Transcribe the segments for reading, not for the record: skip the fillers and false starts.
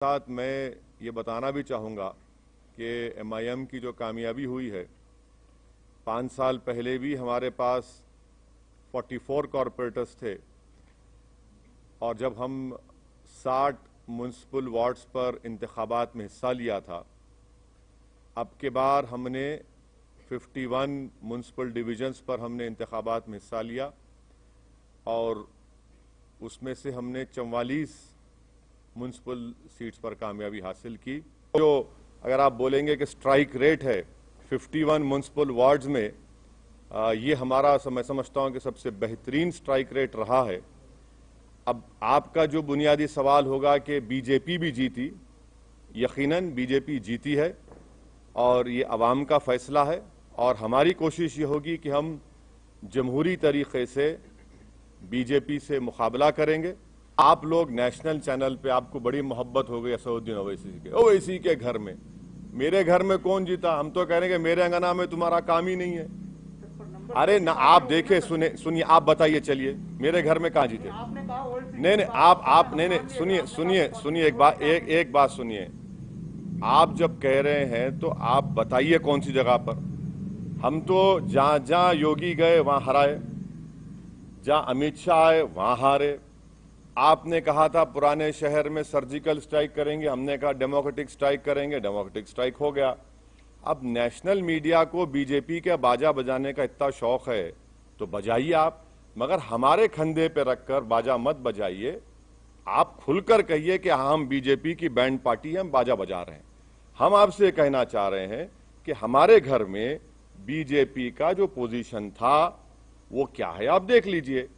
साथ मैं ये बताना भी चाहूँगा कि MIM की जो कामयाबी हुई है, 5 साल पहले भी हमारे पास 44 कॉरपोरेटर्स थे और जब हम 60 म्युनिसिपल वार्ड्स पर इंतखाबात में हिस्सा लिया था, अब के बार हमने 51 म्युनिसिपल डिवीजन्स पर हमने इंतखाबात में हिस्सा लिया और उसमें से हमने 44 म्युनिसिपल सीट्स पर कामयाबी हासिल की। जो अगर आप बोलेंगे कि स्ट्राइक रेट है 51 म्युनिसिपल वार्ड्स में, ये हमारा मैं समझता हूं कि सबसे बेहतरीन स्ट्राइक रेट रहा है। अब आपका जो बुनियादी सवाल होगा कि बीजेपी भी जीती, यकीनन बीजेपी जीती है और ये अवाम का फैसला है और हमारी कोशिश ये होगी कि हम जमहूरी तरीके से बीजेपी से मुकाबला करेंगे। आप लोग नेशनल चैनल पे आपको बड़ी मोहब्बत हो गई असदुद्दीन ओवैसी के घर में। मेरे घर में कौन जीता? हम तो कह रहे हैं कि मेरे अंगना में तुम्हारा काम ही नहीं है। अरे ना, आप देखे सुनिए, आप बताइए, चलिए मेरे घर में कहाँ जीते? नहीं, आप नहीं, सुनिए एक बात सुनिए। आप जब कह रहे हैं तो आप बताइए कौन सी जगह पर। हम तो जहां योगी गए वहां हराए, जहां अमित शाह आए वहां हारे। आपने कहा था पुराने शहर में सर्जिकल स्ट्राइक करेंगे, हमने कहा डेमोक्रेटिक स्ट्राइक करेंगे, डेमोक्रेटिक स्ट्राइक हो गया। अब नेशनल मीडिया को बीजेपी के बाजा बजाने का इतना शौक है तो बजाइए आप, मगर हमारे कंधे पे रखकर बाजा मत बजाइए। आप खुलकर कहिए कि हम बीजेपी की बैंड पार्टी हैं, हम बाजा बजा रहे हैं। हम आपसे कहना चाह रहे हैं कि हमारे घर में बीजेपी का जो पोजीशन था वो क्या है, आप देख लीजिए।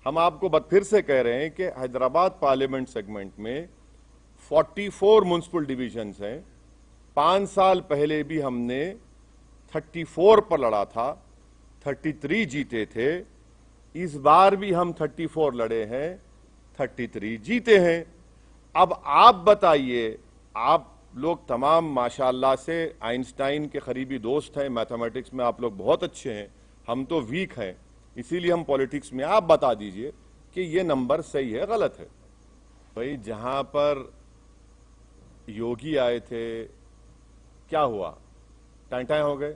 हम आपको फिर से कह रहे हैं कि हैदराबाद पार्लियामेंट सेगमेंट में 44 म्युनिसिपल डिवीजन्स हैं। 5 साल पहले भी हमने 34 पर लड़ा था, 33 जीते थे। इस बार भी हम 34 लड़े हैं, 33 जीते हैं। अब आप बताइए, आप लोग तमाम माशाअल्लाह से आइंस्टाइन के करीबी दोस्त हैं, मैथमेटिक्स में आप लोग बहुत अच्छे हैं, हम तो वीक हैं, इसीलिए हम पॉलिटिक्स में। आप बता दीजिए कि ये नंबर सही है गलत है। भाई जहां पर योगी आए थे क्या हुआ? टाइम हो गए।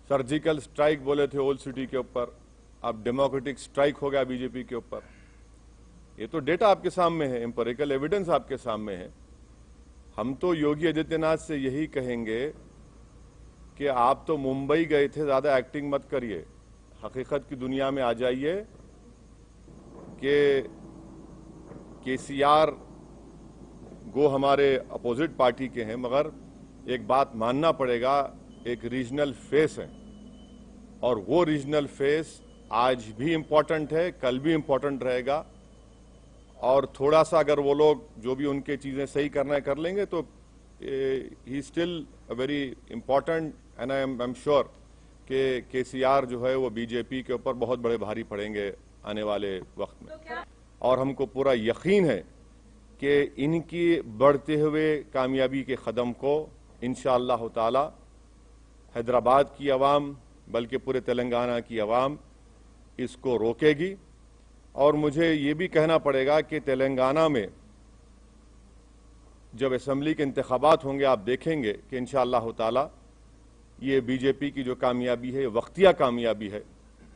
सर्जिकल स्ट्राइक बोले थे ओल्ड सिटी के ऊपर, अब डेमोक्रेटिक स्ट्राइक हो गया बीजेपी के ऊपर। ये तो डेटा आपके सामने है, एम्पिरिकल एविडेंस आपके सामने है। हम तो योगी आदित्यनाथ से यही कहेंगे कि आप तो मुंबई गए थे, ज्यादा एक्टिंग मत करिए, हकीकत की दुनिया में आ जाइए कि केसीआर गो हमारे अपोजिट पार्टी के हैं, मगर एक बात मानना पड़ेगा, एक रीजनल फेस है और वो रीजनल फेस आज भी इंपॉर्टेंट है, कल भी इंपॉर्टेंट रहेगा। और थोड़ा सा अगर वो लोग जो भी उनके चीजें सही करना है कर लेंगे तो he still very important and I am sure कि केसीआर जो है वो बीजेपी के ऊपर बहुत बड़े भारी पड़ेंगे आने वाले वक्त में। और हमको पूरा यकीन है कि इनकी बढ़ते हुए कामयाबी के कदम को इंशाअल्लाह ताला हैदराबाद की आवाम बल्कि पूरे तेलंगाना की आवाम इसको रोकेगी। और मुझे ये भी कहना पड़ेगा कि तेलंगाना में जब असेंबली के इंतखाबात होंगे, आप देखेंगे कि इंशाअल्लाह ताला ये बीजेपी की जो कामयाबी है, वक्तिया कामयाबी है,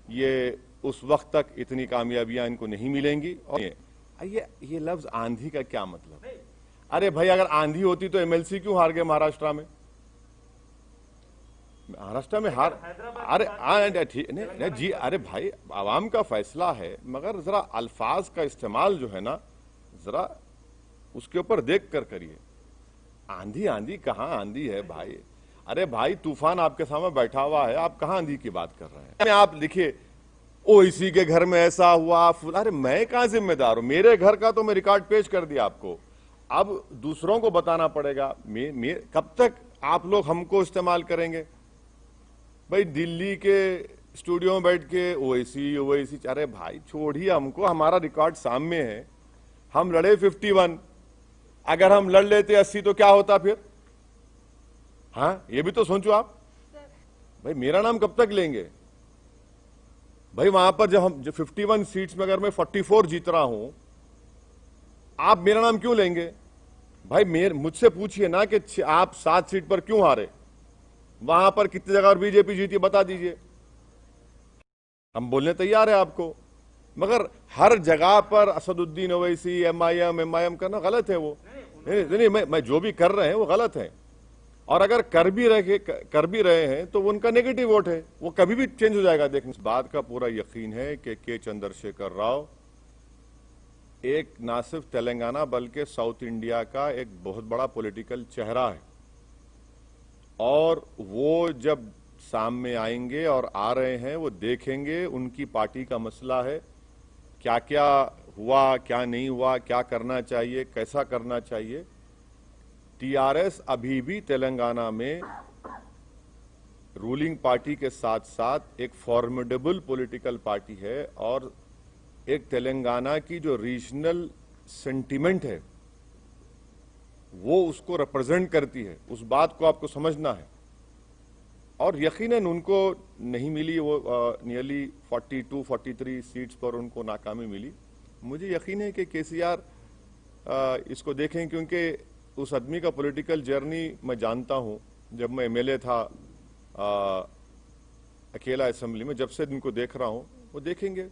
ये उस वक्त तक इतनी कामयाबियां इनको नहीं मिलेंगी। और ये लफ्ज आंधी का क्या मतलब? अरे भाई, अगर आंधी होती तो एमएलसी क्यों हार गए महाराष्ट्र में? महाराष्ट्र में हार, अरे ठीक नहीं जी, अरे भाई आवाम का फैसला है, मगर जरा अल्फाज का इस्तेमाल जो है ना, जरा उसके ऊपर देख कर करिए। आंधी आंधी कहाँ आंधी है भाई? अरे भाई तूफान आपके सामने बैठा हुआ है, आप कहाँ आंधी की बात कर रहे हैं? आप लिखिए ओवैसी के घर में ऐसा हुआ, अरे मैं कहाँ जिम्मेदार हूं? मेरे घर का तो मैं रिकॉर्ड पेश कर दिया आपको, अब दूसरों को बताना पड़ेगा। कब तक आप लोग हमको इस्तेमाल करेंगे? भाई दिल्ली के स्टूडियो में बैठ के ओवैसी, अरे भाई छोड़िए हमको, हमारा रिकॉर्ड सामने है। हम लड़े 51, अगर हम लड़ लेते 80 तो क्या होता फिर? हाँ, ये भी तो सोचो आप। भाई मेरा नाम कब तक लेंगे? भाई वहां पर जब 51 सीट्स में अगर मैं 44 जीत रहा हूं आप मेरा नाम क्यों लेंगे? भाई मुझसे पूछिए ना कि आप 7 सीट पर क्यों हारे, वहां पर कितनी जगह और बीजेपी जीती बता दीजिए, हम बोलने तैयार है आपको। मगर हर जगह पर असदुद्दीन ओवैसी एमआईएम करना गलत है। वो नहीं, मैं जो भी कर रहे हैं वो गलत है। और अगर कर भी रहे हैं तो वो उनका नेगेटिव वोट है, वो कभी भी चेंज हो जाएगा। देखने इस बात का पूरा यकीन है कि के चंद्रशेखर राव एक ना सिर्फ तेलंगाना बल्कि साउथ इंडिया का एक बहुत बड़ा पॉलिटिकल चेहरा है। और वो जब सामने आएंगे और आ रहे हैं, वो देखेंगे उनकी पार्टी का मसला है, क्या क्या हुआ क्या नहीं हुआ, क्या करना चाहिए कैसा करना चाहिए। टीआरएस अभी भी तेलंगाना में रूलिंग पार्टी के साथ साथ एक फॉर्मिडेबल पॉलिटिकल पार्टी है और एक तेलंगाना की जो रीजनल सेंटिमेंट है वो उसको रिप्रेजेंट करती है। उस बात को आपको समझना है। और यकीनन उनको नहीं मिली, वो नियरली 42-43 सीट्स पर उनको नाकामी मिली। मुझे यकीन है कि केसीआर इसको देखें, क्योंकि उस आदमी का पॉलिटिकल जर्नी मैं जानता हूं। जब मैं एमएलए था अकेला असेंबली में, जब से इनको देख रहा हूं, वो देखेंगे